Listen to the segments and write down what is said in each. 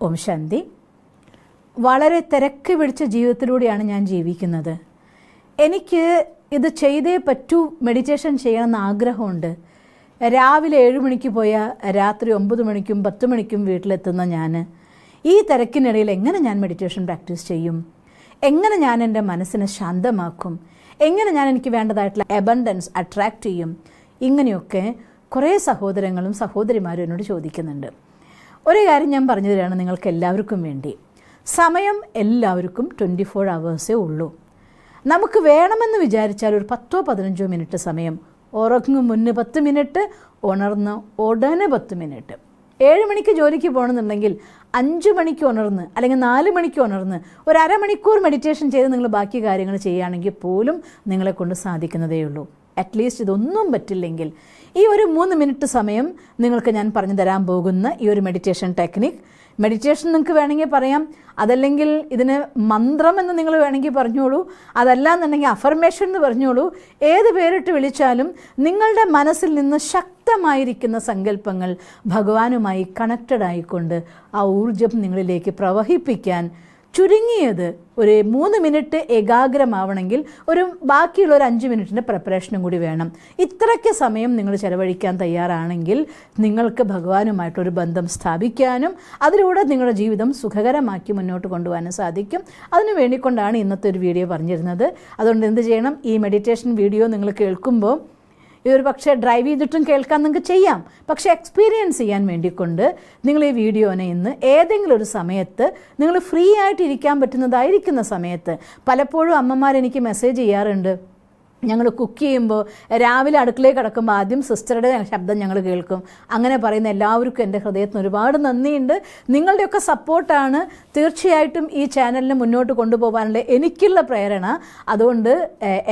ഓം ശാന്തി. വളരെ തിരക്ക് പിടിച്ച ജീവിതത്തിലൂടെയാണ് ഞാൻ ജീവിക്കുന്നത്. എനിക്ക് ഇത് ചെയ്തേ പറ്റൂ, മെഡിറ്റേഷൻ ചെയ്യണമെന്ന് ആഗ്രഹമുണ്ട്. രാവിലെ 7 മണിക്ക് പോയാൽ രാത്രി 9 മണിക്കും 10 മണിക്കും വീട്ടിലെത്തുന്ന ഞാൻ ഈ തിരക്കിനിടയിൽ എങ്ങനെ ഞാൻ മെഡിറ്റേഷൻ പ്രാക്ടീസ് ചെയ്യും? എങ്ങനെ ഞാൻ എൻ്റെ മനസ്സിനെ ശാന്തമാക്കും? എങ്ങനെ ഞാൻ എനിക്ക് വേണ്ടതായിട്ടുള്ള അബണ്ടൻസ് അട്രാക്റ്റ് ചെയ്യും? ഇങ്ങനെയൊക്കെ കുറേ സഹോദരങ്ങളും സഹോദരിമാരും എന്നോട് ചോദിക്കുന്നുണ്ട്. ഒരു കാര്യം ഞാൻ പറഞ്ഞു തരികയാണ് നിങ്ങൾക്ക് എല്ലാവർക്കും വേണ്ടി. സമയം എല്ലാവർക്കും 24 hours ഉള്ളൂ. നമുക്ക് വേണമെന്ന് വിചാരിച്ചാൽ ഒരു 10-15 മിനിറ്റ് സമയം, ഉറങ്ങും മുന്നേ 10 മിനിറ്റ്, ഉണർന്ന് ഉടനെ 10 മിനിറ്റ്. 7 മണിക്ക് ജോലിക്ക് പോകണമെന്നുണ്ടെങ്കിൽ 5 മണിക്ക് ഉണർന്ന് അല്ലെങ്കിൽ 4 മണിക്ക് ഉണർന്ന് ഒരു അരമണിക്കൂർ മെഡിറ്റേഷൻ ചെയ്ത് നിങ്ങൾ ബാക്കി കാര്യങ്ങൾ ചെയ്യുകയാണെങ്കിൽ പോലും നിങ്ങളെ കൊണ്ട് സാധിക്കുന്നതേ ഉള്ളൂ. അറ്റ്ലീസ്റ്റ് ഇതൊന്നും പറ്റില്ലെങ്കിൽ ഈ ഒരു 3 മിനിറ്റ് സമയം നിങ്ങൾക്ക് ഞാൻ പറഞ്ഞു തരാൻ പോകുന്ന ഈ ഒരു മെഡിറ്റേഷൻ ടെക്നിക്, മെഡിറ്റേഷൻ നിങ്ങൾക്ക് വേണമെങ്കിൽ പറയാം, അതല്ലെങ്കിൽ ഇതിന് മന്ത്രം എന്ന് നിങ്ങൾ വേണമെങ്കിൽ പറഞ്ഞോളൂ, അതല്ലാന്നുണ്ടെങ്കിൽ അഫർമേഷൻ എന്ന് പറഞ്ഞോളൂ. ഏത് പേരിട്ട് വിളിച്ചാലും നിങ്ങളുടെ മനസ്സിൽ നിന്ന് ശക്തമായിരിക്കുന്ന സങ്കല്പങ്ങൾ ഭഗവാനുമായി കണക്റ്റഡ് ആയിക്കൊണ്ട് ആ ഊർജം നിങ്ങളിലേക്ക് പ്രവഹിപ്പിക്കാൻ ചുരുങ്ങിയത് ഒരു 3 മിനിറ്റ് ഏകാഗ്രമാവണമെങ്കിൽ ബാക്കിയുള്ള ഒരു 5 മിനിറ്റിൻ്റെ പ്രിപ്പറേഷനും കൂടി വേണം. ഇത്രയ്ക്ക് സമയം നിങ്ങൾ ചെലവഴിക്കാൻ തയ്യാറാണെങ്കിൽ നിങ്ങൾക്ക് ഭഗവാനുമായിട്ടൊരു ബന്ധം സ്ഥാപിക്കാനും അതിലൂടെ നിങ്ങളുടെ ജീവിതം സുഖകരമാക്കി മുന്നോട്ട് കൊണ്ടുപോകാനും സാധിക്കും. അതിനു വേണ്ടിക്കൊണ്ടാണ് ഇന്നത്തെ ഒരു വീഡിയോ പറഞ്ഞിരുന്നത്. അതുകൊണ്ട് എന്ത് ചെയ്യണം, ഈ മെഡിറ്റേഷൻ വീഡിയോ നിങ്ങൾ കേൾക്കുമ്പോൾ ഇതൊരു പക്ഷേ ഡ്രൈവ് ചെയ്തിട്ടും കേൾക്കാൻ നിങ്ങൾക്ക് ചെയ്യാം. പക്ഷേ എക്സ്പീരിയൻസ് ചെയ്യാൻ വേണ്ടിക്കൊണ്ട് നിങ്ങൾ ഈ വീഡിയോനെ ഇന്ന് ഏതെങ്കിലും ഒരു സമയത്ത് നിങ്ങൾ ഫ്രീ ആയിട്ട് ഇരിക്കാൻ പറ്റുന്നതായിരിക്കുന്ന സമയത്ത്, പലപ്പോഴും അമ്മമാരെനിക്ക് മെസ്സേജ് ചെയ്യാറുണ്ട്, ഞങ്ങൾ കുക്ക് ചെയ്യുമ്പോൾ രാവിലെ അടുക്കളയിൽ കിടക്കുമ്പോൾ ആദ്യം സിസ്റ്ററുടെ ശബ്ദം ഞങ്ങൾ കേൾക്കും. അങ്ങനെ പറയുന്ന എല്ലാവർക്കും എൻ്റെ ഹൃദയത്തിന് ഒരുപാട് നന്ദിയുണ്ട്. നിങ്ങളുടെയൊക്കെ സപ്പോർട്ടാണ് തീർച്ചയായിട്ടും ഈ ചാനലിനെ മുന്നോട്ട് കൊണ്ടുപോകാനുള്ള എനിക്കുള്ള പ്രേരണ. അതുകൊണ്ട്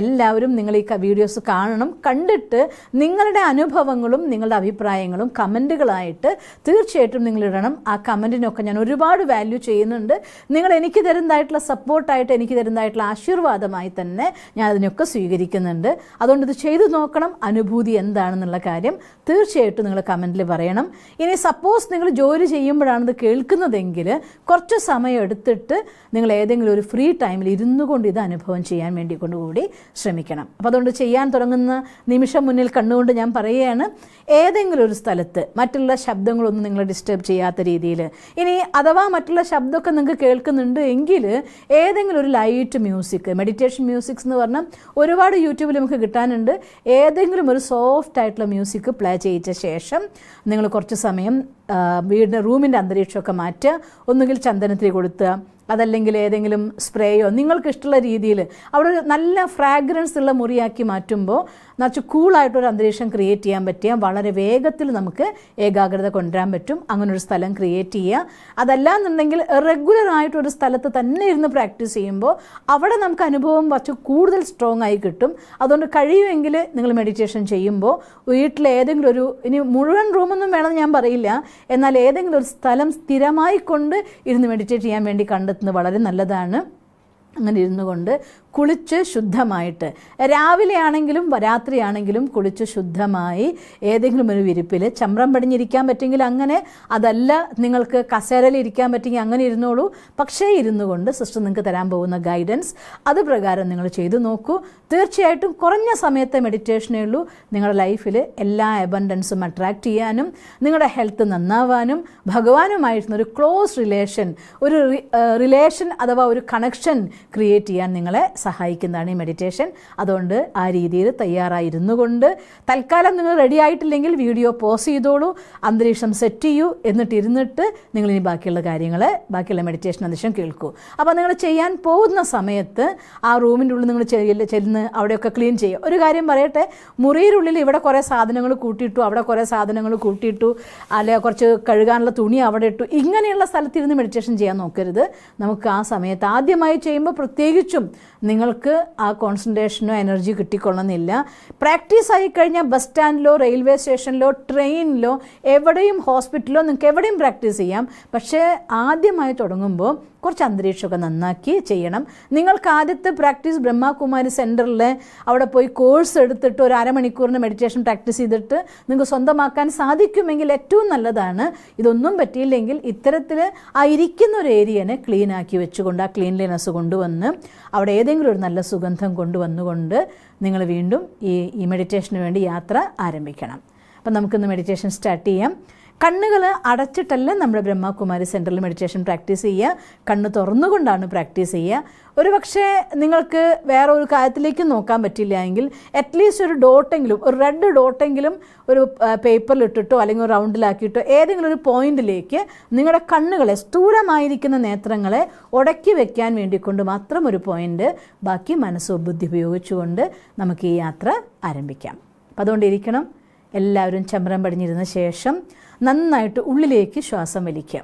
എല്ലാവരും നിങ്ങൾ ഈ വീഡിയോസ് കാണണം. കണ്ടിട്ട് നിങ്ങളുടെ അനുഭവങ്ങളും നിങ്ങളുടെ അഭിപ്രായങ്ങളും കമൻറ്റുകളായിട്ട് തീർച്ചയായിട്ടും നിങ്ങളിടണം. ആ കമൻറ്റിനൊക്കെ ഞാൻ ഒരുപാട് വാല്യൂ ചെയ്യുന്നുണ്ട്. നിങ്ങൾ എനിക്ക് തരുന്നതായിട്ടുള്ള സപ്പോർട്ടായിട്ട്, എനിക്ക് തരുന്നതായിട്ടുള്ള ആശീർവാദമായി തന്നെ ഞാൻ അതിനൊക്കെ സ്വീകരിക്കും. അതുകൊണ്ട് ഇത് ചെയ്തു നോക്കണം. അനുഭൂതി എന്താണെന്നുള്ള കാര്യം തീർച്ചയായിട്ടും നിങ്ങൾ കമൻറ്റിൽ പറയണം. ഇനി സപ്പോസ് നിങ്ങൾ ജോലി ചെയ്യുമ്പോഴാണ് ഇത് കേൾക്കുന്നതെങ്കിൽ കുറച്ച് സമയം എടുത്തിട്ട് നിങ്ങൾ ഏതെങ്കിലും ഒരു ഫ്രീ ടൈമിൽ ഇരുന്നു കൊണ്ട് ഇത് അനുഭവം ചെയ്യാൻ വേണ്ടി കൊണ്ടുകൂടി ശ്രമിക്കണം. അപ്പോൾ അതുകൊണ്ട് ചെയ്യാൻ തുടങ്ങുന്ന നിമിഷം മുന്നിൽ കണ്ടുകൊണ്ട് ഞാൻ പറയുകയാണ്, ഏതെങ്കിലും ഒരു സ്ഥലത്ത് മറ്റുള്ള ശബ്ദങ്ങളൊന്നും നിങ്ങളെ ഡിസ്റ്റർബ് ചെയ്യാത്ത രീതിയിൽ, ഇനി അഥവാ മറ്റുള്ള ശബ്ദമൊക്കെ നിങ്ങൾക്ക് കേൾക്കുന്നുണ്ട് എങ്കിൽ ഏതെങ്കിലും ഒരു ലൈറ്റ് മ്യൂസിക്, മെഡിറ്റേഷൻ മ്യൂസിക്സ് എന്ന് പറഞ്ഞാൽ ഒരുപാട് യൂട്യൂബിൽ നമുക്ക് കിട്ടാനുണ്ട്. ഏതെങ്കിലും ഒരു സോഫ്റ്റ് ആയിട്ടുള്ള മ്യൂസിക് പ്ലേ ചെയ്യിച്ച ശേഷം നിങ്ങൾ കുറച്ച് സമയം വീടിൻ്റെ റൂമിൻ്റെ അന്തരീക്ഷമൊക്കെ മാറ്റുക. ഒന്നുകിൽ ചന്ദനത്തിരി കൊടുത്തുക, അതല്ലെങ്കിൽ ഏതെങ്കിലും സ്പ്രേയോ നിങ്ങൾക്ക് ഇഷ്ടമുള്ള രീതിയിൽ അവിടെ ഒരു നല്ല ഫ്രാഗ്രൻസ് ഉള്ള മുറിയാക്കി മാറ്റുമ്പോൾ നിറച്ച് കൂളായിട്ടൊരു അന്തരീക്ഷം ക്രിയേറ്റ് ചെയ്യാൻ പറ്റിയ വളരെ വേഗത്തിൽ നമുക്ക് ഏകാഗ്രത കൊണ്ടുവരാൻ പറ്റും. അങ്ങനൊരു സ്ഥലം ക്രിയേറ്റ് ചെയ്യുക. അതല്ലാന്നുണ്ടെങ്കിൽ റെഗുലറായിട്ടൊരു സ്ഥലത്ത് തന്നെ ഇരുന്ന് പ്രാക്ടീസ് ചെയ്യുമ്പോൾ അവിടെ നമുക്ക് അനുഭവം കുറച്ച് കൂടുതൽ സ്ട്രോങ് ആയി കിട്ടും. അതുകൊണ്ട് കഴിയുമെങ്കിൽ നിങ്ങൾ മെഡിറ്റേഷൻ ചെയ്യുമ്പോൾ വീട്ടിൽ ഏതെങ്കിലും ഒരു, ഇനി മുഴുവൻ റൂമൊന്നും വേണമെന്ന് ഞാൻ പറയില്ല, എന്നാൽ ഏതെങ്കിലും ഒരു സ്ഥലം സ്ഥിരമായി കൊണ്ട് ഇരുന്ന് മെഡിറ്റേറ്റ് ചെയ്യാൻ വേണ്ടി കണ്ടെത്തുന്നത് വളരെ നല്ലതാണ്. അങ്ങനെ ഇരുന്നു കൊണ്ട് കുളിച്ച് ശുദ്ധമായിട്ട്, രാവിലെ ആണെങ്കിലും രാത്രിയാണെങ്കിലും കുളിച്ച് ശുദ്ധമായി ഏതെങ്കിലും ഒരു വിരിപ്പിൽ ചമ്രം പടിഞ്ഞിരിക്കാൻ പറ്റുമെങ്കിൽ അങ്ങനെ, അതല്ല നിങ്ങൾക്ക് കസേരയിൽ ഇരിക്കാൻ പറ്റുമെങ്കിൽ അങ്ങനെ ഇരുന്നോളൂ. പക്ഷേ ഇരുന്നു കൊണ്ട് സിസ്റ്റർ നിങ്ങൾക്ക് തരാൻ പോകുന്ന ഗൈഡൻസ് അത് പ്രകാരം നിങ്ങൾ ചെയ്തു നോക്കൂ. തീർച്ചയായിട്ടും കുറഞ്ഞ സമയത്തെ മെഡിറ്റേഷനേ ഉള്ളൂ നിങ്ങളുടെ ലൈഫിൽ എല്ലാ അബണ്ടൻസും അട്രാക്റ്റ് ചെയ്യാനും നിങ്ങളുടെ ഹെൽത്ത് നന്നാവാനും ഭഗവാനുമായിട്ടുള്ള ഒരു ക്ലോസ് റിലേഷൻ അഥവാ ഒരു കണക്ഷൻ ക്രിയേറ്റ് ചെയ്യാൻ നിങ്ങളെ സഹായിക്കുന്നതാണ് ഈ മെഡിറ്റേഷൻ. അതുകൊണ്ട് ആ രീതിയിൽ തയ്യാറായിരുന്നു കൊണ്ട് തൽക്കാലം നിങ്ങൾ റെഡി ആയിട്ടില്ലെങ്കിൽ വീഡിയോ പോസ് ചെയ്തോളൂ, അന്തരീക്ഷം സെറ്റ് ചെയ്യൂ, എന്നിട്ട് നിങ്ങളിനി ബാക്കിയുള്ള കാര്യങ്ങൾ, ബാക്കിയുള്ള മെഡിറ്റേഷൻ അന്തരീക്ഷം കേൾക്കൂ. അപ്പോൾ നിങ്ങൾ ചെയ്യാൻ പോകുന്ന സമയത്ത് ആ റൂമിൻ്റെ ഉള്ളിൽ നിങ്ങൾ ചെല്ലുന്ന അവിടെയൊക്കെ ക്ലീൻ ചെയ്യുക. ഒരു കാര്യം പറയട്ടെ, മുറിയിലുള്ളിൽ ഇവിടെ കുറേ സാധനങ്ങൾ കൂട്ടിയിട്ടു, അവിടെ കുറേ സാധനങ്ങൾ കൂട്ടിയിട്ടു, അല്ലെ കുറച്ച് കഴുകാനുള്ള തുണി അവിടെ ഇട്ടു, ഇങ്ങനെയുള്ള സ്ഥലത്തിരുന്ന് മെഡിറ്റേഷൻ ചെയ്യാൻ നോക്കരുത്. നമുക്ക് ആ സമയത്ത് ആദ്യമായി ചെയ്യുമ്പോൾ പ്രത്യേകിച്ചും നിങ്ങൾക്ക് ആ കോൺസെൻട്രേഷനോ എനർജി കിട്ടിക്കൊള്ളുന്നില്ല. പ്രാക്ടീസ് ആയിക്കഴിഞ്ഞാൽ ബസ് സ്റ്റാൻഡിലോ റെയിൽവേ സ്റ്റേഷനിലോ ട്രെയിനിലോ എവിടെയും ഹോസ്പിറ്റലിലോ നിങ്ങൾക്ക് എവിടെയും പ്രാക്ടീസ് ചെയ്യാം. പക്ഷേ ആദ്യമായി തുടങ്ങുമ്പോൾ കുറച്ച് അന്തരീക്ഷമൊക്കെ നന്നാക്കി ചെയ്യണം. നിങ്ങൾക്ക് ആദ്യത്തെ പ്രാക്ടീസ് ബ്രഹ്മകുമാരി സെൻറ്ററിൽ അവിടെ പോയി കോഴ്സ് എടുത്തിട്ട് ഒരു അരമണിക്കൂറിന് മെഡിറ്റേഷൻ പ്രാക്ടീസ് ചെയ്തിട്ട് നിങ്ങൾക്ക് സ്വന്തമാക്കാൻ സാധിക്കുമെങ്കിൽ ഏറ്റവും നല്ലതാണ്. ഇതൊന്നും പറ്റിയില്ലെങ്കിൽ ഇത്തരത്തിൽ ആ ഇരിക്കുന്ന ഒരു ഏരിയനെ ക്ലീൻ ആക്കി വെച്ചുകൊണ്ട് ആ ക്ലീൻലിനെസ് കൊണ്ടുവന്ന് അവിടെ ഏതെങ്കിലും ഒരു നല്ല സുഗന്ധം കൊണ്ടുവന്നുകൊണ്ട് നിങ്ങൾ വീണ്ടും ഈ മെഡിറ്റേഷന് വേണ്ടി യാത്ര ആരംഭിക്കണം. അപ്പം നമുക്കിന്ന് മെഡിറ്റേഷൻ സ്റ്റാർട്ട് ചെയ്യാം. കണ്ണുകൾ അടച്ചിട്ടല്ല നമ്മുടെ ബ്രഹ്മകുമാരി സെൻറ്ററിൽ മെഡിറ്റേഷൻ പ്രാക്ടീസ് ചെയ്യുക, കണ്ണ് തുറന്നുകൊണ്ടാണ് പ്രാക്ടീസ് ചെയ്യുക. ഒരു പക്ഷേ നിങ്ങൾക്ക് വേറെ ഒരു കാര്യത്തിലേക്ക് നോക്കാൻ പറ്റില്ല എങ്കിൽ അറ്റ്ലീസ്റ്റ് ഒരു ഡോട്ടെങ്കിലും, ഒരു റെഡ് ഡോട്ടെങ്കിലും ഒരു പേപ്പറിലിട്ടിട്ടോ അല്ലെങ്കിൽ ഒരു റൗണ്ടിലാക്കിയിട്ടോ ഏതെങ്കിലും ഒരു പോയിന്റിലേക്ക് നിങ്ങളുടെ കണ്ണുകളെ, സ്ഥൂലമായിരിക്കുന്ന നേത്രങ്ങളെ ഉടക്കി വെക്കാൻ വേണ്ടിക്കൊണ്ട് മാത്രം ഒരു പോയിന്റ്, ബാക്കി മനസ്സോ ബുദ്ധി ഉപയോഗിച്ചുകൊണ്ട് നമുക്ക് ഈ യാത്ര ആരംഭിക്കാം. അപ്പം അതുകൊണ്ടിരിക്കണം എല്ലാവരും ചമ്രം പടിഞ്ഞിരുന്ന ശേഷം നന്നായിട്ട് ഉള്ളിലേക്ക് ശ്വാസം വലിക്കുക.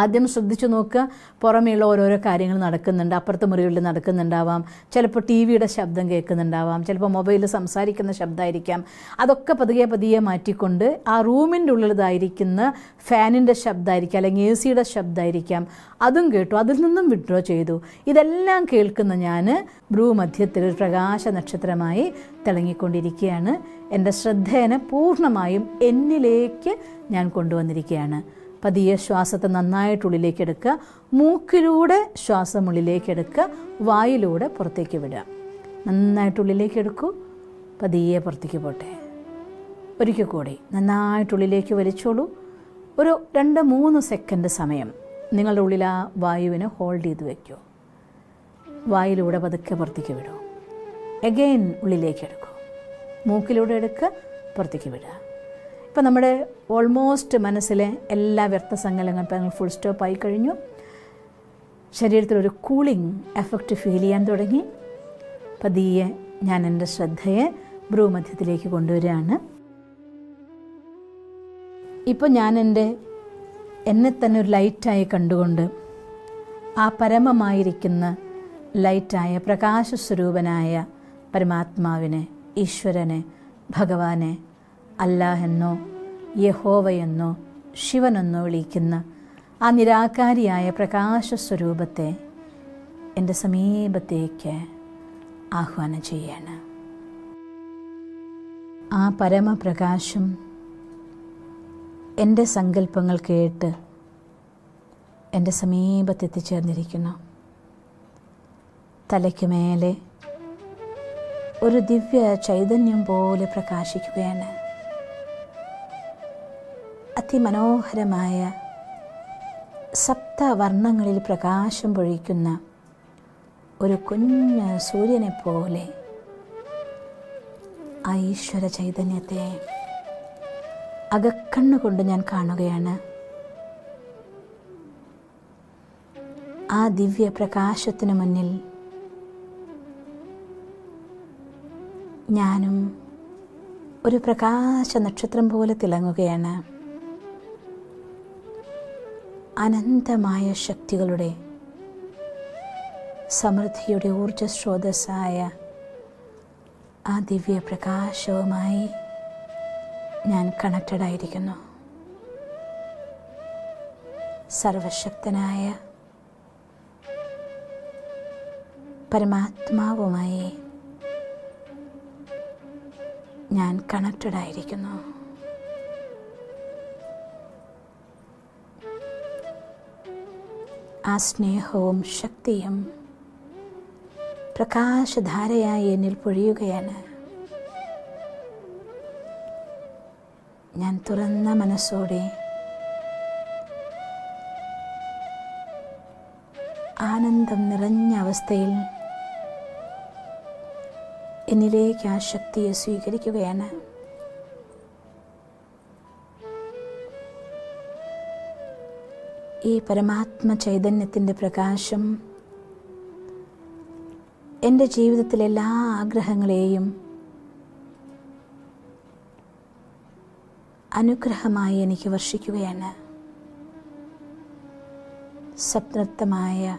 ആദ്യം ശ്രദ്ധിച്ചു നോക്കുക, പുറമേയുള്ള ഓരോരോ കാര്യങ്ങൾ നടക്കുന്നുണ്ട്. അപ്പുറത്തെ മുറികളിൽ നടക്കുന്നുണ്ടാവാം, ചിലപ്പോൾ ടി വിയുടെ ശബ്ദം കേൾക്കുന്നുണ്ടാവാം, ചിലപ്പോൾ മൊബൈലിൽ സംസാരിക്കുന്ന ശബ്ദമായിരിക്കാം. അതൊക്കെ പതിയെ പതിയെ മാറ്റിക്കൊണ്ട് ആ റൂമിൻ്റെ ഉള്ളിലതായിരിക്കുന്ന ഫാനിൻ്റെ ശബ്ദമായിരിക്കാം, അല്ലെങ്കിൽ എ സിയുടെ ശബ്ദമായിരിക്കാം, അതും കേട്ടു, അതിൽ നിന്നും വിഡ്രോ ചെയ്തു. ഇതെല്ലാം കേൾക്കുന്ന ഞാൻ ഭ്രൂമധ്യത്തിൽ ഒരു പ്രകാശ നക്ഷത്രമായി തിളങ്ങിക്കൊണ്ടിരിക്കുകയാണ്. എൻ്റെ ശ്രദ്ധേനെ പൂർണ്ണമായും എന്നിലേക്ക് ഞാൻ കൊണ്ടുവന്നിരിക്കുകയാണ്. പതിയെ ശ്വാസത്തെ നന്നായിട്ടുള്ളിലേക്ക് എടുക്കുക. മൂക്കിലൂടെ ശ്വാസം ഉള്ളിലേക്ക് എടുക്കുക, വായിലൂടെ പുറത്തേക്ക് വിടുക. നന്നായിട്ടുള്ളിലേക്ക് എടുക്കൂ, പതിയെ പുറത്തേക്ക് പോട്ടെ. ഒരിക്കൽ കൂടി നന്നായിട്ടുള്ളിലേക്ക് വലിച്ചോളൂ. ഒരു 2-3 സെക്കൻഡ് സമയം നിങ്ങളുടെ ഉള്ളിൽ ആ വായുവിനെ ഹോൾഡ് ചെയ്ത് വയ്ക്കൂ. വായിലൂടെ പതുക്കെ പുറത്തേക്ക് വിടൂ. എഗെയിൻ ഉള്ളിലേക്ക് എടുക്കൂ, മൂക്കിലൂടെ എടുക്കുക, പുറത്തേക്ക് വിടുക. ഇപ്പം നമ്മുടെ ഓൾമോസ്റ്റ് മനസ്സിലെ എല്ലാ വ്യർത്ഥസങ്കലങ്ങളും ഫുൾ സ്റ്റോപ്പ് ആയി കഴിഞ്ഞു. ശരീരത്തിലൊരു കൂളിംഗ് എഫക്റ്റ് ഫീൽ ചെയ്യാൻ തുടങ്ങി. പതിയെ ഞാൻ എൻ്റെ ശ്രദ്ധയെ ഭ്രൂമധ്യത്തിലേക്ക് കൊണ്ടുവരികയാണ്. ഇപ്പോൾ ഞാൻ എന്നെ തന്നെ ഒരു ലൈറ്റായി കണ്ടുകൊണ്ട് ആ പരമമായിരിക്കുന്ന ലൈറ്റായ പ്രകാശസ്വരൂപനായ പരമാത്മാവിനെ, ഈശ്വരനെ, ഭഗവാനെ, അല്ലാഹെന്നോ യഹോവയെന്നോ ശിവനെന്നോ വിളിക്കുന്ന ആ നിരാകാരിയായ പ്രകാശസ്വരൂപത്തെ എൻ്റെ സമീപത്തേക്ക് ആഹ്വാനം ചെയ്യാണ്. ആ പരമപ്രകാശം എൻ്റെ സങ്കല്പങ്ങൾ കേട്ട് എൻ്റെ സമീപത്തെത്തിച്ചേർന്നിരിക്കുന്നു. തലയ്ക്ക് മേലെ ഒരു ദിവ്യ ചൈതന്യം പോലെ പ്രകാശിക്കുകയാണ്. അതിമനോഹരമായ സപ്തവർണ്ണങ്ങളിൽ പ്രകാശം പൊഴിക്കുന്ന ഒരു കുഞ്ഞ് സൂര്യനെ പോലെ ആ ഈശ്വര ചൈതന്യത്തെ അകക്കണ്ണുകൊണ്ട് ഞാൻ കാണുകയാണ്. ആ ദിവ്യ പ്രകാശത്തിന് മുന്നിൽ ഞാനും ഒരു പ്രകാശ നക്ഷത്രം പോലെ തിളങ്ങുകയാണ്. അനന്തമായ ശക്തികളുടെ, സമൃദ്ധിയുടെ ഊർജസ്രോതസ്സായ ആ ദിവ്യ പ്രകാശവുമായി ഞാൻ കണക്റ്റഡായിരിക്കുന്നു. സർവശക്തനായ പരമാത്മാവുമായി ഞാൻ കണക്റ്റഡായിരിക്കുന്നു. ആ സ്നേഹവും ശക്തിയും പ്രകാശധാരയായി എന്നിൽ പൊഴിയുകയാണ്. ഞാൻ തുറന്ന മനസ്സോടെ ആനന്ദം നിറഞ്ഞ അവസ്ഥയിൽ എന്നിലേക്ക് ആ ശക്തിയെ സ്വീകരിക്കുകയാണ്. ഈ പരമാത്മ ചൈതന്യത്തിൻ്റെ പ്രകാശം എൻ്റെ ജീവിതത്തിലെ എല്ലാ ആഗ്രഹങ്ങളെയും അനുഗ്രഹമായി എനിക്ക് വർഷിക്കുകയാണ്. സംതൃപ്തമായ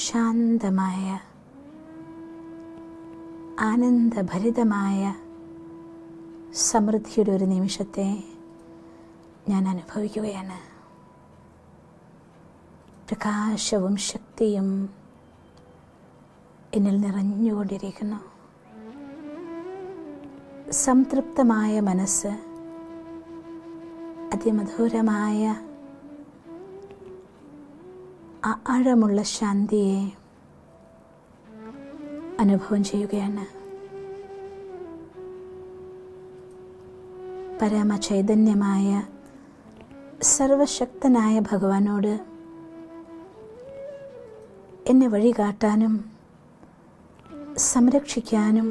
ശാന്തമായ ആനന്ദഭരിതമായ സമൃദ്ധിയുടെ ഒരു നിമിഷത്തെ ഞാൻ അനുഭവിക്കുകയാണ്. പ്രകാശവും ശക്തിയും എന്നിൽ നിറഞ്ഞുകൊണ്ടിരിക്കുന്നു. സംതൃപ്തമായ മനസ്സ് അതിമധുരമായ ആഴമുള്ള ശാന്തിയെ അനുഭവം ചെയ്യുകയാണ്. പരമചൈതന്യമായ സർവശക്തനായ ഭഗവാനോട് എന്നെ വഴികാട്ടാനും സംരക്ഷിക്കാനും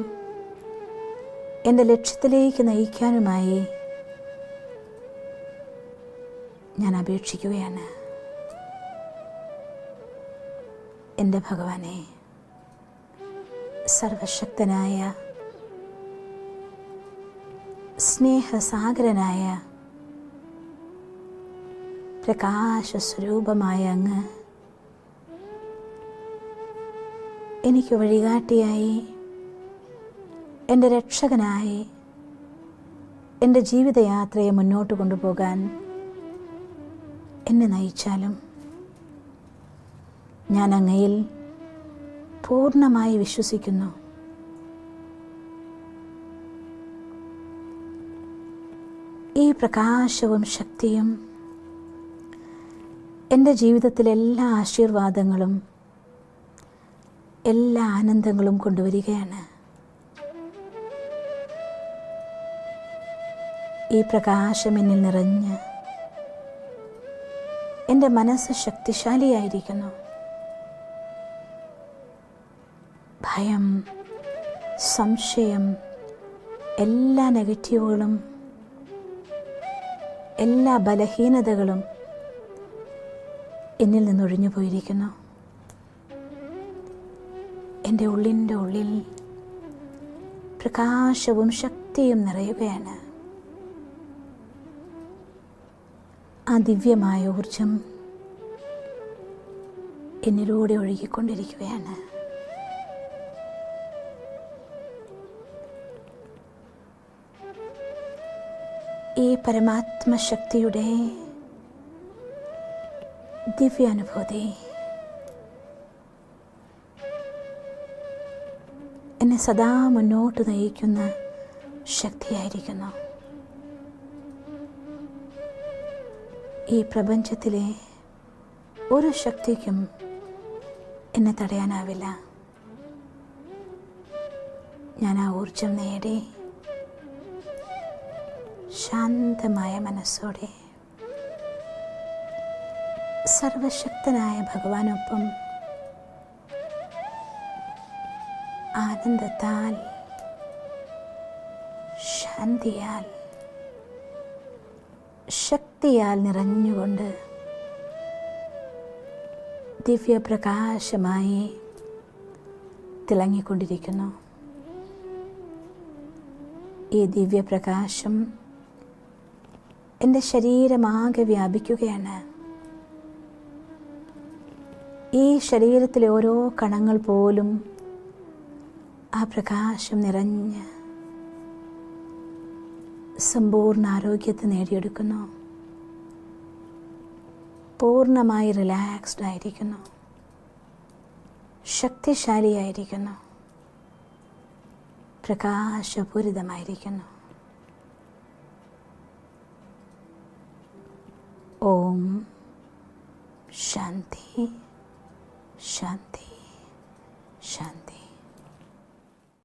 എൻ്റെ ലക്ഷ്യത്തിലേക്ക് നയിക്കാനുമായി ഞാൻ അപേക്ഷിക്കുകയാണ്. എൻ്റെ ഭഗവാനെ, സർവശക്തനായ സ്നേഹസാഗരനായ പ്രകാശസ്വരൂപമായ അങ്ങ് എനിക്ക് വഴികാട്ടിയായി, എൻ്റെ രക്ഷകനായി എൻ്റെ ജീവിതയാത്രയെ മുന്നോട്ട് കൊണ്ടുപോകാൻ എന്നെ നയിച്ചാലും ഞാൻ അങ്ങയിൽ പൂർണ്ണമായി വിശ്വസിക്കുന്നു. ഈ പ്രകാശവും ശക്തിയും എൻ്റെ ജീവിതത്തിലെ എല്ലാ ആശീർവാദങ്ങളും എല്ലാ ആനന്ദങ്ങളും കൊണ്ടുവരികയാണ്. ഈ പ്രകാശം എന്നിൽ നിറഞ്ഞ് എൻ്റെ മനസ്സ് ശക്തിശാലിയായിരിക്കുന്നു. ഭയം, സംശയം, എല്ലാ നെഗറ്റീവുകളും, എല്ലാ ബലഹീനതകളും എന്നിൽ നിന്നൊഴിഞ്ഞു പോയിരിക്കുന്നു. എൻ്റെ ഉള്ളിൻ്റെ ഉള്ളിൽ പ്രകാശവും ശക്തിയും നിറയുകയാണ്. ആ ദിവ്യമായ ഊർജം എന്നിലൂടെ ഒഴുകിക്കൊണ്ടിരിക്കുകയാണ്. ഈ പരമാത്മശക്തിയുടെ ദിവ്യാനുഭൂതി എന്നെ സദാ മുന്നോട്ട് നയിക്കുന്ന ശക്തിയായിരിക്കുന്നു. ഈ പ്രപഞ്ചത്തിലെ ഒരു ശക്തിക്കും എന്നെ തടയാനാവില്ല. ഞാൻ ആ ഊർജം നേടി ശാന്തമായ മനസ്സോടെ സർവശക്തനായ ഭഗവാനൊപ്പം ആനന്ദത്താൽ, ശാന്തിയാൽ, ശക്തിയാൽ നിറഞ്ഞുകൊണ്ട് ദിവ്യപ്രകാശമായി തിളങ്ങിക്കൊണ്ടിരിക്കുന്നു. ഈ ദിവ്യപ്രകാശം എൻ്റെ ശരീരമാകെ വ്യാപിക്കുകയാണ്. ഈ ശരീരത്തിലെ ഓരോ കണങ്ങൾ പോലും ആ പ്രകാശം നിറഞ്ഞ് സമ്പൂർണ്ണ ആരോഗ്യത്തെ നേടിയെടുക്കുന്നു. പൂർണ്ണമായി റിലാക്സ്ഡ് ആയിരിക്കുന്നു, ശക്തിശാലിയായിരിക്കുന്നു, പ്രകാശപൂരിതമായിരിക്കുന്നു. ഓം ശാന്തി ശാന്തി ശാന്തി.